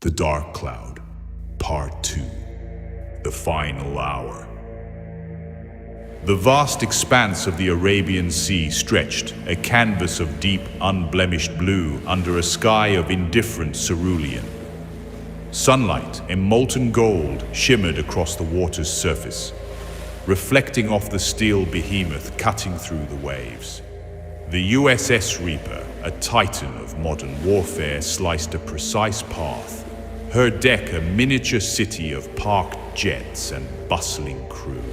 The Dark Cloud, Part 2, The Final Hour. The vast expanse of the Arabian Sea stretched, a canvas of deep, unblemished blue under a sky of indifferent cerulean. Sunlight, a molten gold, shimmered across the water's surface, reflecting off the steel behemoth cutting through the waves. The USS Reaper, a titan of modern warfare, sliced a precise path, her deck a miniature city of parked jets and bustling crew.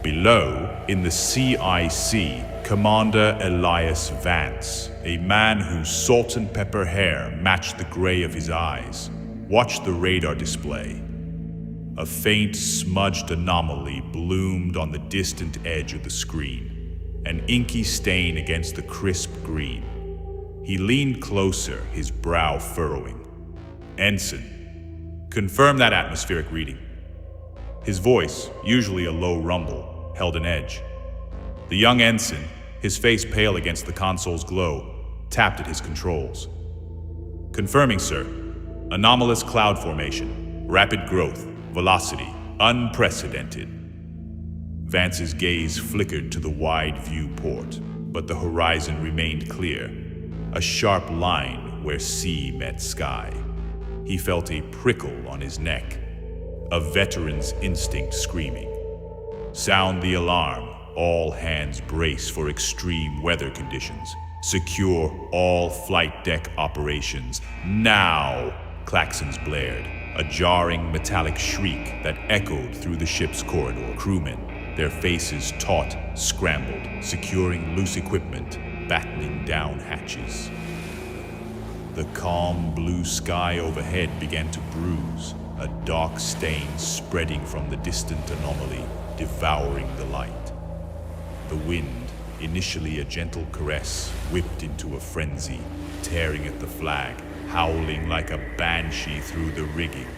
Below, in the CIC, Commander Elias Vance, a man whose salt and pepper hair matched the gray of his eyes, watched the radar display. A faint, smudged anomaly bloomed on the distant edge of the screen, an inky stain against the crisp green. He leaned closer, his brow furrowing. "Ensign, confirm that atmospheric reading." His voice, usually a low rumble, held an edge. The young ensign, his face pale against the console's glow, tapped at his controls. "Confirming, sir. Anomalous cloud formation, rapid growth, velocity, unprecedented." Vance's gaze flickered to the wide viewport, but the horizon remained clear, a sharp line where sea met sky. He felt a prickle on his neck, a veteran's instinct screaming. "Sound the alarm. All hands brace for extreme weather conditions. Secure all flight deck operations. Now!" Klaxons blared, a jarring metallic shriek that echoed through the ship's corridor. Crewmen, their faces taut, scrambled, securing loose equipment, battening down hatches. The calm blue sky overhead began to bruise, a dark stain spreading from the distant anomaly, devouring the light. The wind, initially a gentle caress, whipped into a frenzy, tearing at the flag, howling like a banshee through the rigging.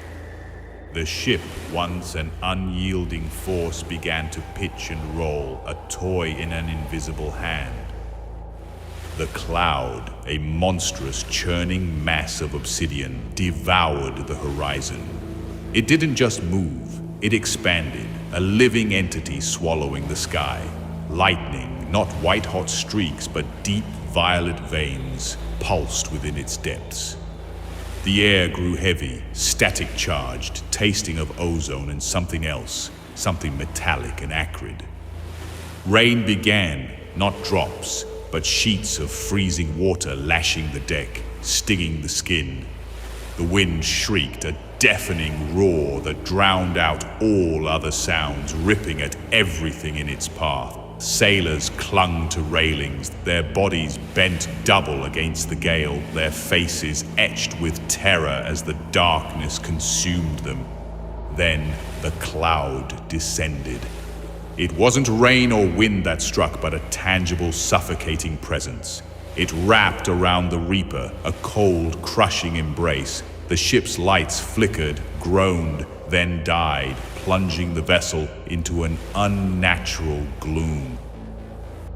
The ship, once an unyielding force, began to pitch and roll, a toy in an invisible hand. The cloud, a monstrous churning mass of obsidian, devoured the horizon. It didn't just move, it expanded, a living entity swallowing the sky. Lightning, not white-hot streaks, but deep violet veins, pulsed within its depths. The air grew heavy, static-charged, tasting of ozone and something else, something metallic and acrid. Rain began, not drops, but sheets of freezing water lashing the deck, stinging the skin. The wind shrieked, a deafening roar that drowned out all other sounds, ripping at everything in its path. Sailors clung to railings, their bodies bent double against the gale, their faces etched with terror as the darkness consumed them. Then the cloud descended. It wasn't rain or wind that struck, but a tangible, suffocating presence. It wrapped around the Reaper, a cold, crushing embrace. The ship's lights flickered, groaned, then died, plunging the vessel into an unnatural gloom.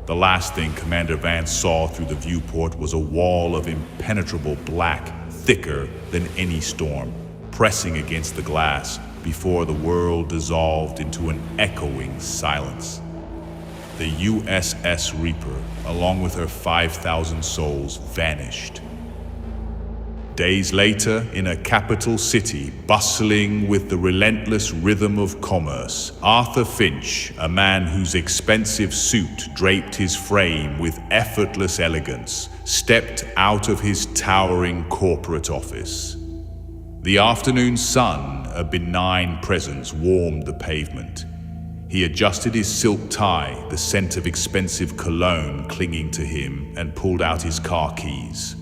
The last thing Commander Vance saw through the viewport was a wall of impenetrable black, thicker than any storm, pressing against the glass before the world dissolved into an echoing silence. The USS Reaper, along with her 5,000 souls, vanished. Days later, in a capital city bustling with the relentless rhythm of commerce, Arthur Finch, a man whose expensive suit draped his frame with effortless elegance, stepped out of his towering corporate office. The afternoon sun, a benign presence, warmed the pavement. He adjusted his silk tie, the scent of expensive cologne clinging to him, and pulled out his car keys.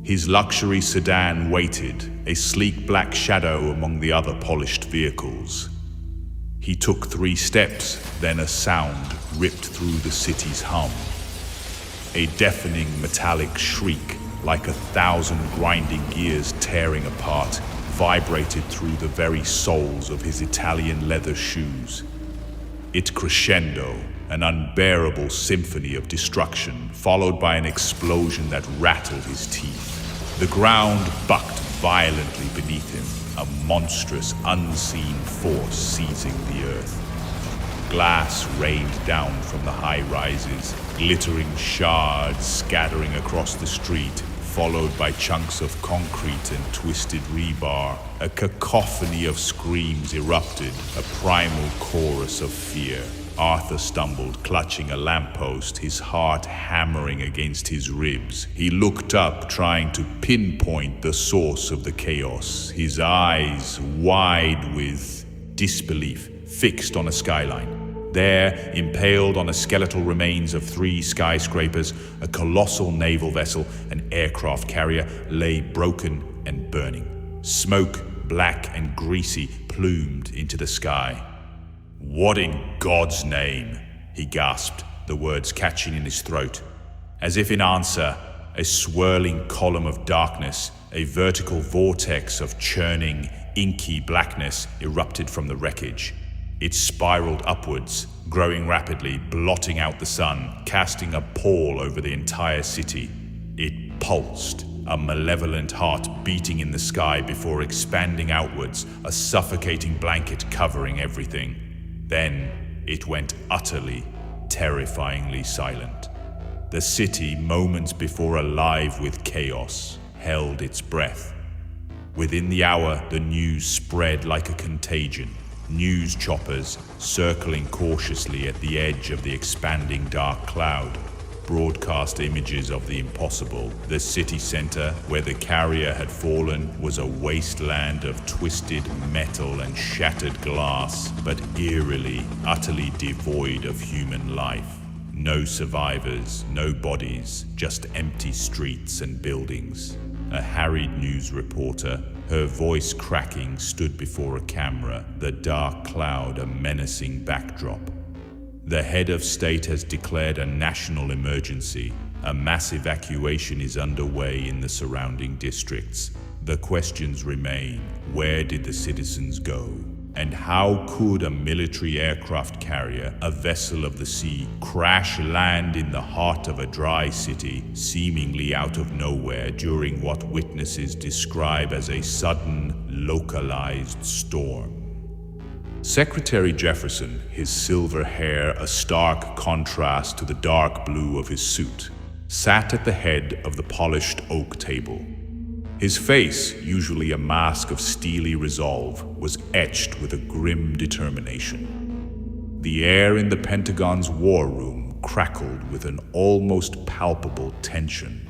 His luxury sedan waited, a sleek black shadow among the other polished vehicles. He took 3 steps, then a sound ripped through the city's hum. A deafening metallic shriek, like 1,000 grinding gears tearing apart, vibrated through the very soles of his Italian leather shoes. It crescendo, an unbearable symphony of destruction, followed by an explosion that rattled his teeth. The ground bucked violently beneath him, a monstrous, unseen force seizing the earth. Glass rained down from the high rises, glittering shards scattering across the street, followed by chunks of concrete and twisted rebar. A cacophony of screams erupted, a primal chorus of fear. Arthur stumbled, clutching a lamppost, his heart hammering against his ribs. He looked up, trying to pinpoint the source of the chaos, his eyes wide with disbelief, fixed on a skyline. There, impaled on the skeletal remains of 3 skyscrapers, a colossal naval vessel, an aircraft carrier, lay broken and burning. Smoke, black and greasy, plumed into the sky. "What in God's name?" he gasped, the words catching in his throat. As if in answer, a swirling column of darkness, a vertical vortex of churning, inky blackness erupted from the wreckage. It spiraled upwards, growing rapidly, blotting out the sun, casting a pall over the entire city. It pulsed, a malevolent heart beating in the sky before expanding outwards, a suffocating blanket covering everything. Then it went utterly, terrifyingly silent. The city, moments before alive with chaos, held its breath. Within the hour, the news spread like a contagion. News choppers circling cautiously at the edge of the expanding dark cloud broadcast images of the impossible. The city center, where the carrier had fallen, was a wasteland of twisted metal and shattered glass, but eerily, utterly devoid of human life. No survivors, no bodies, just empty streets and buildings. A harried news reporter, her voice cracking, stood before a camera, the dark cloud a menacing backdrop. The head of state has declared a national emergency. A mass evacuation is underway in the surrounding districts. The questions remain: where did the citizens go? And how could a military aircraft carrier, a vessel of the sea, crash land in the heart of a dry city, seemingly out of nowhere during what witnesses describe as a sudden, localized storm? Secretary Jefferson, his silver hair a stark contrast to the dark blue of his suit, sat at the head of the polished oak table. His face, usually a mask of steely resolve, was etched with a grim determination. The air in the Pentagon's war room crackled with an almost palpable tension.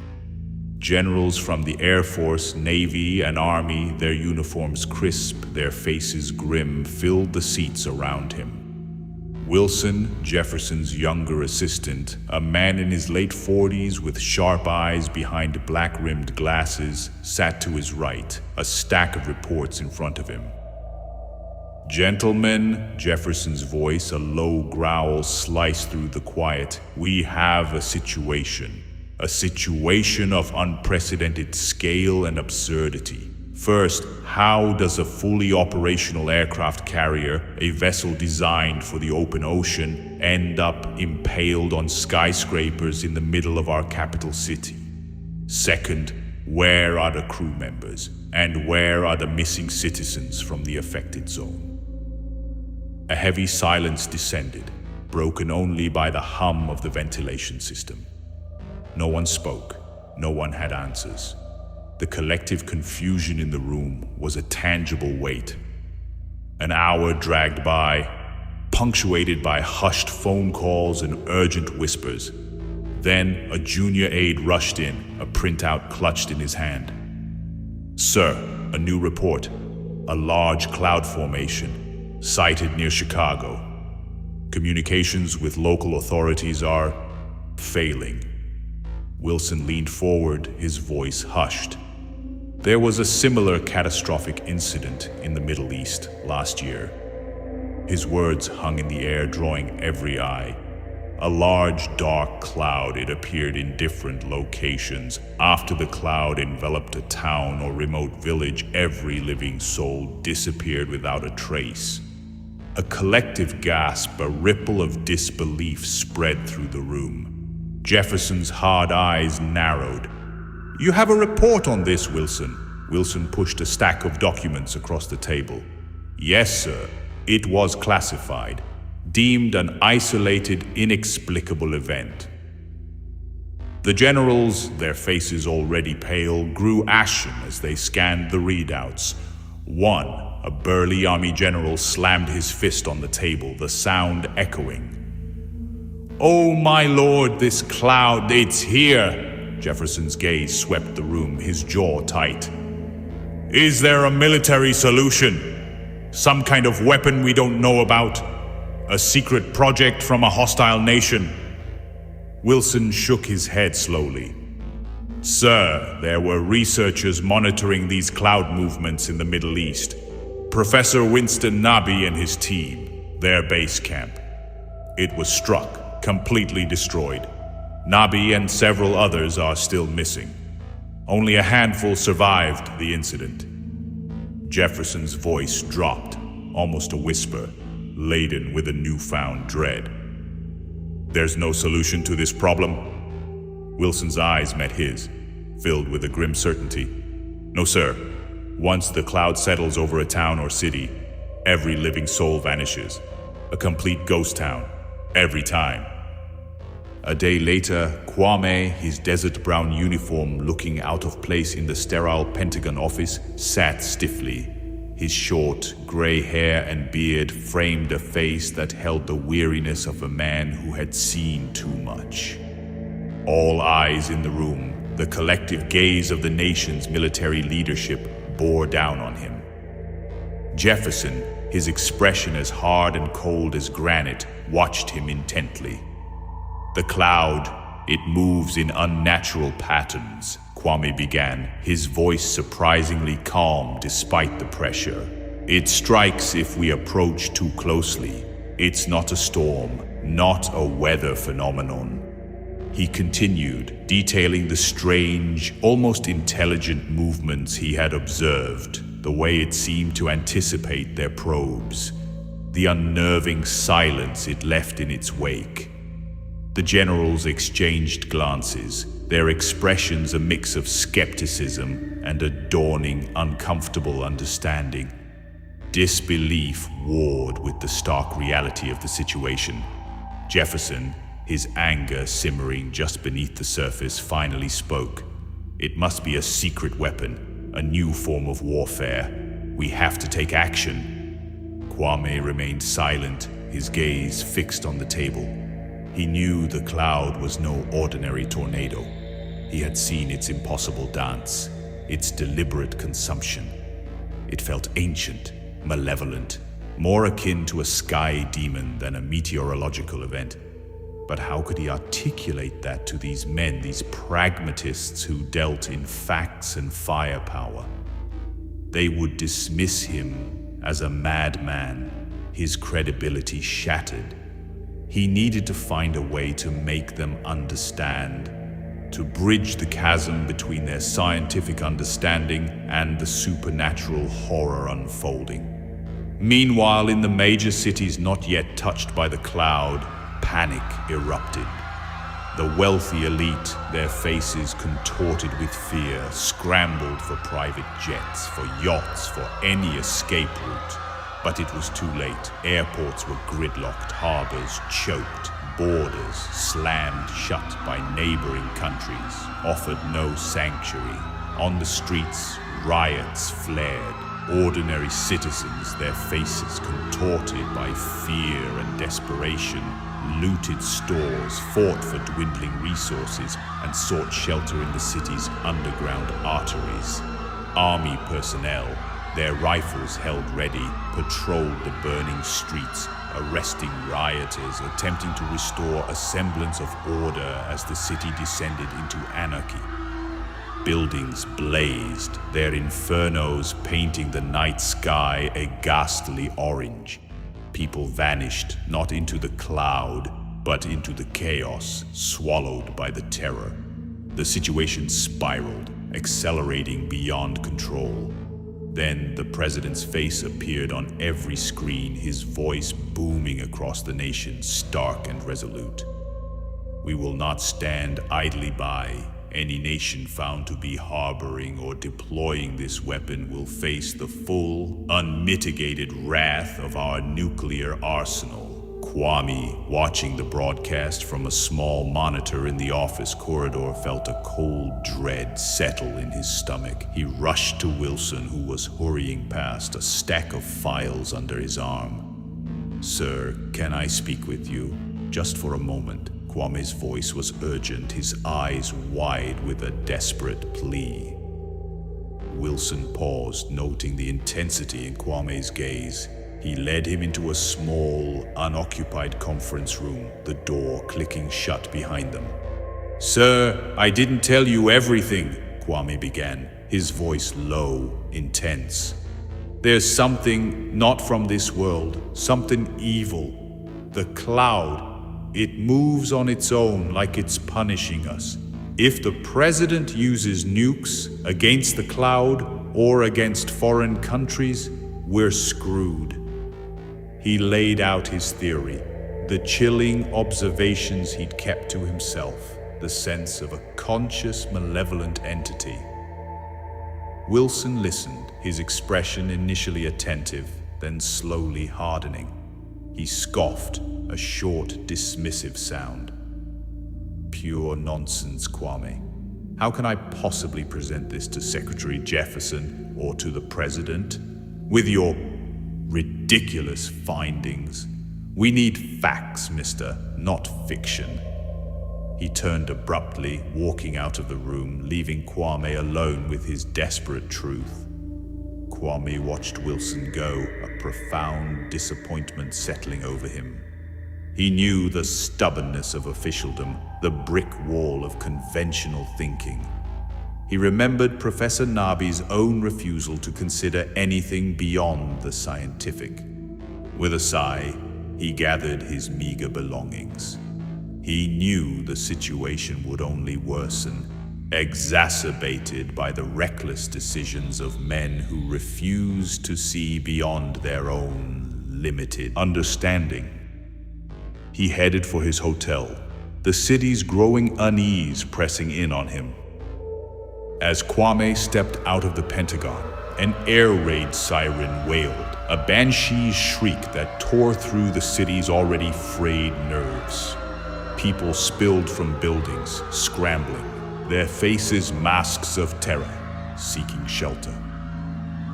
Generals from the Air Force, Navy, and Army, their uniforms crisp, their faces grim, filled the seats around him. Wilson, Jefferson's younger assistant, a man in his late 40s with sharp eyes behind black-rimmed glasses, sat to his right, a stack of reports in front of him. "Gentlemen," Jefferson's voice, a low growl, sliced through the quiet, "we have a situation of unprecedented scale and absurdity. First, how does a fully operational aircraft carrier, a vessel designed for the open ocean, end up impaled on skyscrapers in the middle of our capital city? Second, where are the crew members, and where are the missing citizens from the affected zone?" A heavy silence descended, broken only by the hum of the ventilation system. No one spoke, no one had answers. The collective confusion in the room was a tangible weight. An hour dragged by, punctuated by hushed phone calls and urgent whispers. Then a junior aide rushed in, a printout clutched in his hand. "Sir, a new report. A large cloud formation, sighted near Chicago. Communications with local authorities are failing." Wilson leaned forward, his voice hushed. There was a similar catastrophic incident in the Middle East last year. His words hung in the air, drawing every eye. A large, dark cloud, it appeared in different locations. After the cloud enveloped a town or remote village, every living soul disappeared without a trace. A collective gasp, a ripple of disbelief spread through the room. Jefferson's hard eyes narrowed. "You have a report on this, Wilson. Wilson pushed a stack of documents across the table. Yes, sir. It was classified, deemed an isolated, inexplicable event. The generals, their faces already pale, grew ashen as they scanned the readouts. One, a burly army general, slammed his fist on the table, the sound echoing. "Oh, my lord, this cloud, it's here!" Jefferson's gaze swept the room, his jaw tight. "Is there a military solution? Some kind of weapon we don't know about? A secret project from a hostile nation?" Wilson shook his head slowly. "Sir, there were researchers monitoring these cloud movements in the Middle East. Professor Winston Nabi and his team, their base camp. It was struck, completely destroyed. Nabi and several others are still missing. Only a handful survived the incident." Jefferson's voice dropped, almost a whisper, laden with a newfound dread. "There's no solution to this problem?" Wilson's eyes met his, filled with a grim certainty. "No, sir. Once the cloud settles over a town or city, every living soul vanishes. A complete ghost town, every time." A day later, Kwame, his desert-brown uniform looking out of place in the sterile Pentagon office, sat stiffly. His short, gray hair and beard framed a face that held the weariness of a man who had seen too much. All eyes in the room, the collective gaze of the nation's military leadership, bore down on him. Jefferson, his expression as hard and cold as granite, watched him intently. "The cloud, it moves in unnatural patterns," Kwame began, his voice surprisingly calm despite the pressure. "It strikes if we approach too closely. It's not a storm, not a weather phenomenon." He continued, detailing the strange, almost intelligent movements he had observed, the way it seemed to anticipate their probes, the unnerving silence it left in its wake. The generals exchanged glances, their expressions a mix of skepticism and a dawning, uncomfortable understanding. Disbelief warred with the stark reality of the situation. Jefferson, his anger simmering just beneath the surface, finally spoke. "It must be a secret weapon, a new form of warfare. We have to take action." Kwame remained silent, his gaze fixed on the table. He knew the cloud was no ordinary tornado. He had seen its impossible dance, its deliberate consumption. It felt ancient, malevolent, more akin to a sky demon than a meteorological event. But how could he articulate that to these men, these pragmatists who dealt in facts and firepower? They would dismiss him as a madman, his credibility shattered. He needed to find a way to make them understand, to bridge the chasm between their scientific understanding and the supernatural horror unfolding. Meanwhile, in the major cities not yet touched by the cloud, panic erupted. The wealthy elite, their faces contorted with fear, scrambled for private jets, for yachts, for any escape route. But it was too late. Airports were gridlocked, harbors choked, borders slammed shut by neighboring countries, offered no sanctuary. On the streets, riots flared. Ordinary citizens, their faces contorted by fear and desperation, looted stores, fought for dwindling resources, and sought shelter in the city's underground arteries. Army personnel, their rifles held ready, patrolled the burning streets, arresting rioters, attempting to restore a semblance of order as the city descended into anarchy. Buildings blazed, their infernos painting the night sky a ghastly orange. People vanished, not into the cloud, but into the chaos, swallowed by the terror. The situation spiraled, accelerating beyond control. Then the president's face appeared on every screen, his voice booming across the nation, stark and resolute. "We will not stand idly by. Any nation found to be harboring or deploying this weapon will face the full, unmitigated wrath of our nuclear arsenal. Kwame, watching the broadcast from a small monitor in the office corridor, felt a cold dread settle in his stomach. He rushed to Wilson, who was hurrying past, a stack of files under his arm. "Sir, can I speak with you? Just for a moment." Kwame's voice was urgent, his eyes wide with a desperate plea. Wilson paused, noting the intensity in Kwame's gaze. He led him into a small, unoccupied conference room, the door clicking shut behind them. "Sir, I didn't tell you everything," Kwame began, his voice low, intense. "There's something not from this world, something evil. The cloud, it moves on its own like it's punishing us. If the president uses nukes against the cloud or against foreign countries, we're screwed." He laid out his theory, the chilling observations he'd kept to himself, the sense of a conscious, malevolent entity. Wilson listened, his expression initially attentive, then slowly hardening. He scoffed, a short, dismissive sound. "Pure nonsense, Kwame. How can I possibly present this to Secretary Jefferson or to the President? With your ridiculous findings. We need facts, mister, not fiction." He turned abruptly, walking out of the room, leaving Kwame alone with his desperate truth. Kwame watched Wilson go, a profound disappointment settling over him. He knew the stubbornness of officialdom, the brick wall of conventional thinking. He remembered Professor Nabi's own refusal to consider anything beyond the scientific. With a sigh, he gathered his meager belongings. He knew the situation would only worsen, exacerbated by the reckless decisions of men who refused to see beyond their own limited understanding. He headed for his hotel, the city's growing unease pressing in on him. As Kwame stepped out of the Pentagon, an air raid siren wailed, a banshee's shriek that tore through the city's already frayed nerves. People spilled from buildings, scrambling, their faces masks of terror, seeking shelter.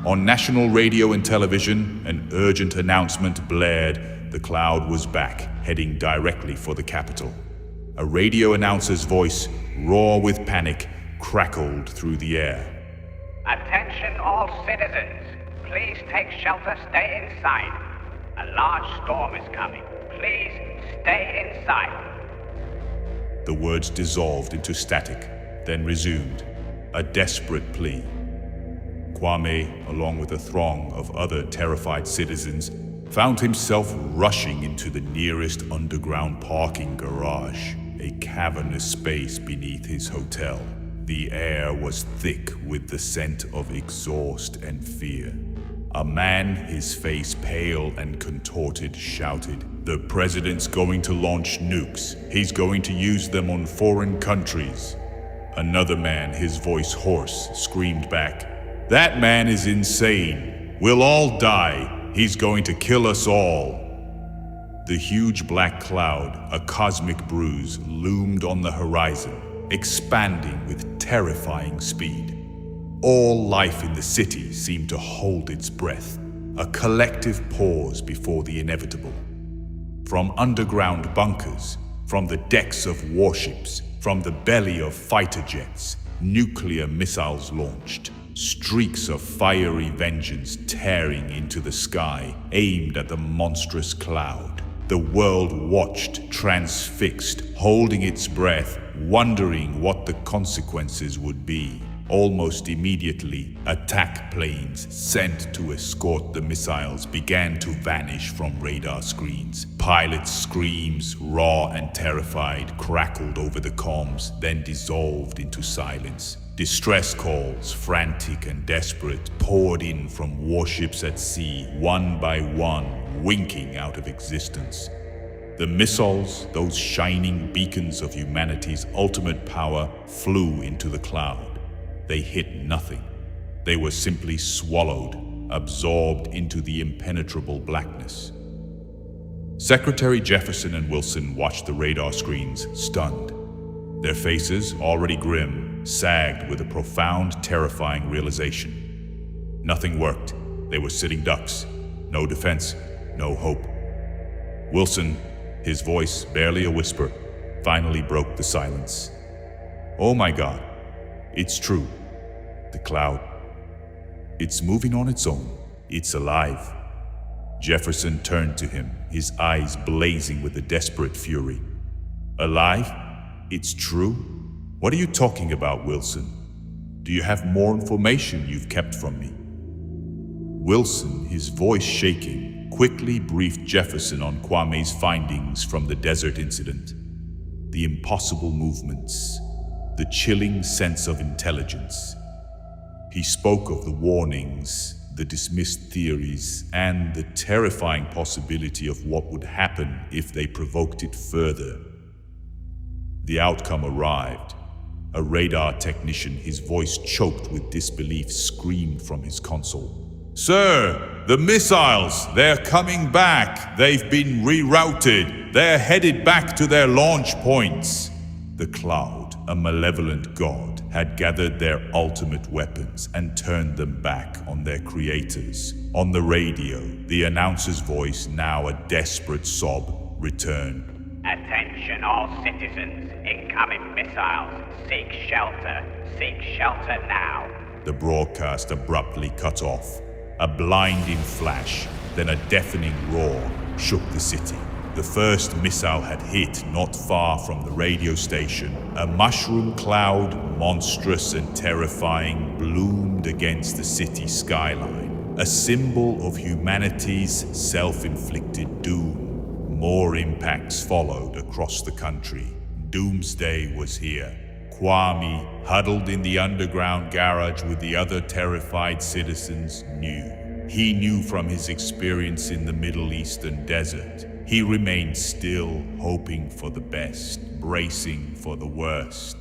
On national radio and television, an urgent announcement blared. The cloud was back, heading directly for the capital. A radio announcer's voice, raw with panic, crackled through the air. "Attention all citizens. Please take shelter, stay inside. A large storm is coming. Please stay inside." The words dissolved into static, then resumed, a desperate plea. Kwame, along with a throng of other terrified citizens, found himself rushing into the nearest underground parking garage, a cavernous space beneath his hotel. The air was thick with the scent of exhaust and fear. A man, his face pale and contorted, shouted, "The president's going to launch nukes. He's going to use them on foreign countries." Another man, his voice hoarse, screamed back, "That man is insane. We'll all die. He's going to kill us all." The huge black cloud, a cosmic bruise, loomed on the horizon, expanding with terrifying speed. All life in the city seemed to hold its breath, a collective pause before the inevitable. From underground bunkers, from the decks of warships, from the belly of fighter jets, nuclear missiles launched, streaks of fiery vengeance tearing into the sky, aimed at the monstrous cloud. The world watched, transfixed, holding its breath, wondering what the consequences would be. Almost immediately, attack planes sent to escort the missiles began to vanish from radar screens. Pilots' screams, raw and terrified, crackled over the comms, then dissolved into silence. Distress calls, frantic and desperate, poured in from warships at sea, one by one, winking out of existence. The missiles, those shining beacons of humanity's ultimate power, flew into the cloud. They hit nothing. They were simply swallowed, absorbed into the impenetrable blackness. Secretary Jefferson and Wilson watched the radar screens, stunned. Their faces, already grim, sagged with a profound, terrifying realization. Nothing worked. They were sitting ducks. No defense, no hope. Wilson, his voice barely a whisper, finally broke the silence. "Oh my God, it's true. The cloud. It's moving on its own. It's alive." Jefferson turned to him, his eyes blazing with a desperate fury. "Alive? It's true? What are you talking about, Wilson? Do you have more information you've kept from me?" Wilson, his voice shaking, quickly briefed Jefferson on Kwame's findings from the desert incident. The impossible movements, the chilling sense of intelligence. He spoke of the warnings, the dismissed theories, and the terrifying possibility of what would happen if they provoked it further. The outcome arrived. A radar technician, his voice choked with disbelief, screamed from his console. "Sir, the missiles, they're coming back. They've been rerouted. They're headed back to their launch points." The cloud, a malevolent god, had gathered their ultimate weapons and turned them back on their creators. On the radio, the announcer's voice, now a desperate sob, returned. "Attention all citizens, incoming missiles. Seek shelter now." The broadcast abruptly cut off. A blinding flash, then a deafening roar shook the city. The first missile had hit not far from the radio station. A mushroom cloud, monstrous and terrifying, bloomed against the city skyline, a symbol of humanity's self-inflicted doom. More impacts followed across the country. Doomsday was here. Kwame, huddled in the underground garage with the other terrified citizens, knew. He knew from his experience in the Middle Eastern desert. He remained still, hoping for the best, bracing for the worst.